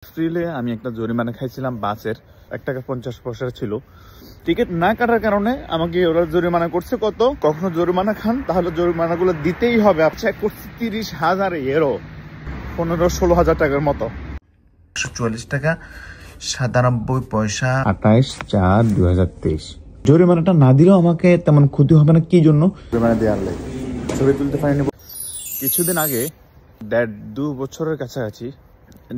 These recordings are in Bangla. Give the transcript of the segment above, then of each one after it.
এপ্রিলে আমি একটা জরিমানা খাইছিলাম বাসের 1 টাকা 50 পয়সা ছিল। টিকিট না কাটার কারণে আমাকে ওরা জরিমানা করছে কত। কখনো জরিমানা খান তাহলে জরিমানাগুলো দিতেই হবে। চেক করছি 30,000 ইউরো, 15-16 হাজার টাকার মতো। 144 টাকা 97 পয়সা 28/4/2023। জরিমানাটা না দিলেও আমাকে তেমন ক্ষতি হবে না। কি জন্য জরিমানা দেওয়ার লাগে ছবি তুলতে পারিনি। কিছুদিন আগে 1.5-2 বছরের কাছাকাছি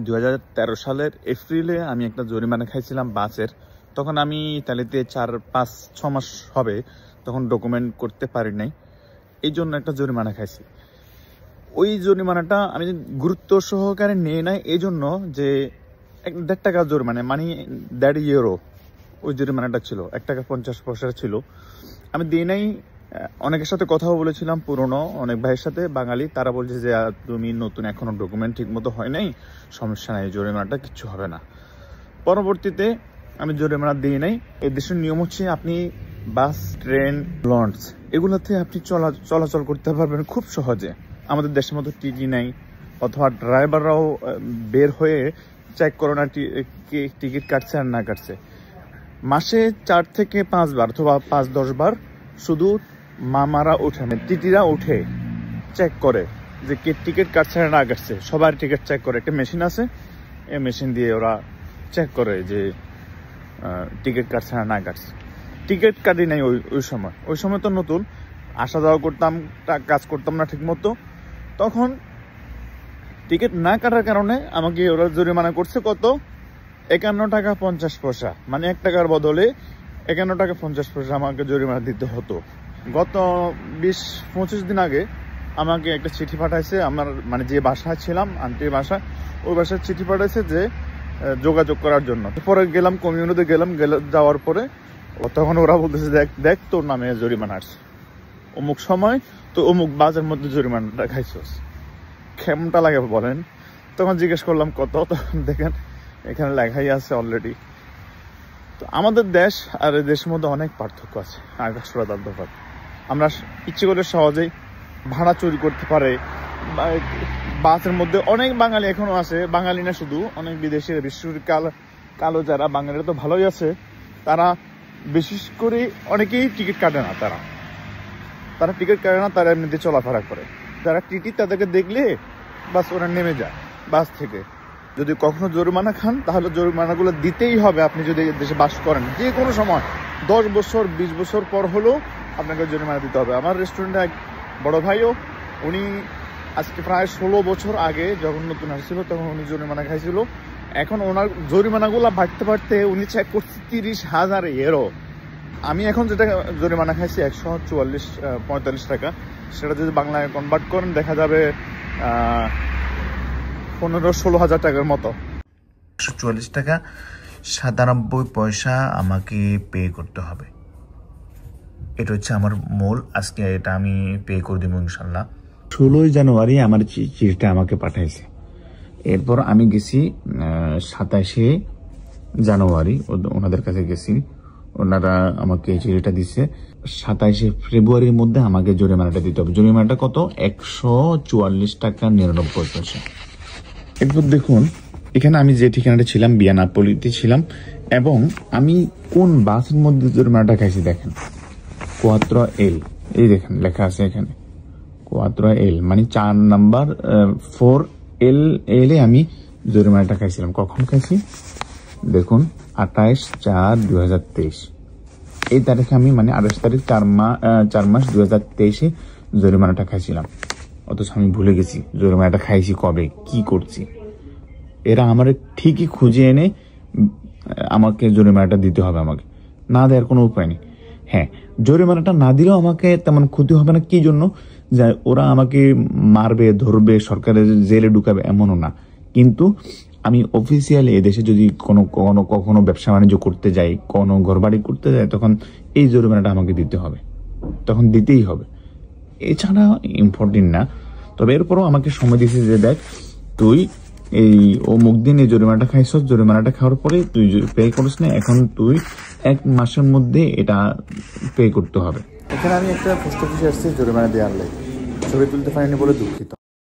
2013 সালের এপ্রিলে আমি একটা জরিমানা খাইছিলাম বাসের। তখন আমি ইতালিতে 4-5-6 মাস হবে, তখন ডকুমেন্ট করতে পারি নাই, এই জন্য একটা জরিমানা খাইছি। ওই জরিমানাটা আমি গুরুত্ব সহকারে নিয়ে নাই এই জন্য যে 1.5 টাকা জরিমানা, মানে 1.5 ইউরো ওই জরিমানাটা ছিল। 1 টাকা 50 পয়সা ছিল, আমি দিই নাই। অনেকের সাথে কথাও বলেছিলাম, পুরনো অনেক ভাইয়ের সাথে, বাঙালি, তারা বলছে যে তুমি নতুন, এখনো ডকুমেন্ট ঠিক মতো হয় নাই, সমস্যা নাই, জরিমানাটা কিচ্ছু হবে না। পরবর্তীতে আমি জরিমানা দিই নাই। এই দেশের নিয়ম হচ্ছে আপনি বাস, ট্রেন, লঞ্চ এগুলোতে আপনি চলাচল করতে পারবেন খুব সহজে। আমাদের দেশের মতো টিটি নাই, অথবা ড্রাইভাররাও বের হয়ে চেক করে না টিকিট কাটছে আর না কাটছে। মাসে 4 থেকে 5 বার অথবা 5-10 বার শুধু মামারা ওঠে, টিটিরা উঠে চেক করে যে টিকিট কাটছে না কাটছে। সবার টিকিট চেক করে, একটা মেশিন আছে, এই মেশিন দিয়ে ওরা চেক করে যে টিকিট কাটছে না কাটছে। টিকিট কাটি নাই ওই সময় তো নতুন, আসা যাওয়া করতাম, কাজ করতাম না ঠিক মতো। তখন টিকিট না কাটার কারণে আমাকে ওরা জরিমানা করছে কত, 51 টাকা 50 পয়সা, মানে 1 টাকার বদলে 51 টাকা 50 পয়সা আমাকে জরিমানা দিতে হতো। গত 20-25 দিন আগে আমাকে একটা চিঠি পাঠাইছে, আমার মানে যে বাসায় ছিলাম, আন্টির বাসা, ওই বাসায় চিঠি পাঠাইছে যে যোগাযোগ করার জন্য। পরে গেলাম, কমিউনিটিতে গেলাম, যাওয়ার পরে তখন ওরা বলতেছে দেখ তোর নামে জরিমানা আসছে অমুক সময়, তো অমুক বাসের মধ্যে জরিমানাটা খাইছস। কেমনটা লাগে বলেন? তখন জিজ্ঞেস করলাম কত, তখন দেখেন এখানে লেখাই আছে অলরেডি। তো আমাদের দেশ আর এই দেশের মধ্যে অনেক পার্থক্য আছে, আকাশ পাতাল তফাৎ। আমরা ইচ্ছে করে সহজেই ভাড়া চুরি করতে পারে। বাসের মধ্যে অনেক বাঙালি এখনো আছে, বাঙালি না শুধু, অনেক বিদেশি, বিশেষ করে কালো যারা, বাঙালিরা তো ভালোই আছে, তারা বিশেষ করে অনেকেই টিকিট কাটে না। তারা টিকিট কাটে না, তারা এমনিতে চলাফেরা করে। যারা টিটি তাদেরকে দেখলে বাস ওরা নেমে যায় বাস থেকে। যদি কখনো জরিমানা খান তাহলে জরিমানাগুলো দিতেই হবে। আপনি যদি দেশে বাস করেন, যে কোনো সময় 10 বছর 20 বছর পর হলেও আপনাকে জরিমানা দিতে হবে। আমার রেস্টুরেন্টে এক বড় ভাইও, উনি আজকে প্রায় 16 বছর আগে যখন নতুন আসছিল তখন উনি জরিমানা খাইছিল। এখন ওনার জরিমানাগুলো বাড়তে উনি চেক করছে 30,000 ইউরো। আমি এখন যেটা জরিমানা খাইছি 144-45 টাকা, সেটা যদি বাংলায় কনভার্ট করেন দেখা যাবে 15-16 হাজার টাকার মতো। 144 টাকা 97 পয়সা আমাকে পে করতে হবে। এটা হচ্ছে আমার মূল। আজকে এটা আমি পে করে দেবো ইনশাল্লাহ। 16 জানুয়ারি আমার চিঠিটা আমাকে পাঠাইছে। এরপর আমি গেছি 27 জানুয়ারি ওনাদের কাছে গেছি, ওনারা আমাকে চিঠিটা দিচ্ছে। 27 ফেব্রুয়ারির মধ্যে আমাকে জরিমানাটা দিতে হবে। জরিমানাটা কত? 144 টাকা 99 পয়সা। এরপর দেখুন এখানে আমি যে ঠিকানাটা ছিলাম, বিয়ানাপোলিতে ছিলাম, এবং আমি কোন বাসের মধ্যে জরিমানাটা খাইছি দেখেন, 4L, এই দেখেন লেখা আছে এখানে 4L, মানে 4 নাম্বার 4L এ আমি জরিমানাটা খাইছিলাম। কখন খাইছি দেখুন, 28/4/2023 এই তারিখে আমি, মানে 28 তারিখ 4 মাস 2023 জরিমানাটা খাইছিলাম। অথচ আমি ভুলে গেছি জরিমানাটা খাইছি কবে, কি করছি। এরা আমার ঠিকই খুঁজে এনে আমাকে জরিমানাটা দিতে হবে, আমাকে না দেওয়ার কোনো উপায় নেই। হ্যাঁ, জরিমানাটা না দিলেও আমাকে তেমন ক্ষতি হবে না। কি জন্য? যে ওরা আমাকে মারবে, ধরবে, সরকারের জেলে ঢুকাবে এমনও না। কিন্তু আমি অফিসিয়ালি এদেশে যদি কখনো ব্যবসা বাণিজ্য করতে যাই, কোনো ঘরবাড়ি করতে যাই, তখন এই জরিমানাটা আমাকে দিতে হবে, তখন দিতেই হবে। এছাড়া ইম্পর্টেন্ট না। তবে এরপরও আমাকে সময় দিয়েছে যে দেখ তুই এই অমুক দিন এই জরিমানাটা খাইছ, জরিমানাটা খাওয়ার পরে তুই পে করিস না, এখন তুই 1 মাসের মধ্যে এটা পে করতে হবে। এখানে আমি একটা পোস্ট অফিসে আসছি জরিমানা দেওয়ার লাগে, ছবি তুলতে পারিনি বলে দুঃখিত।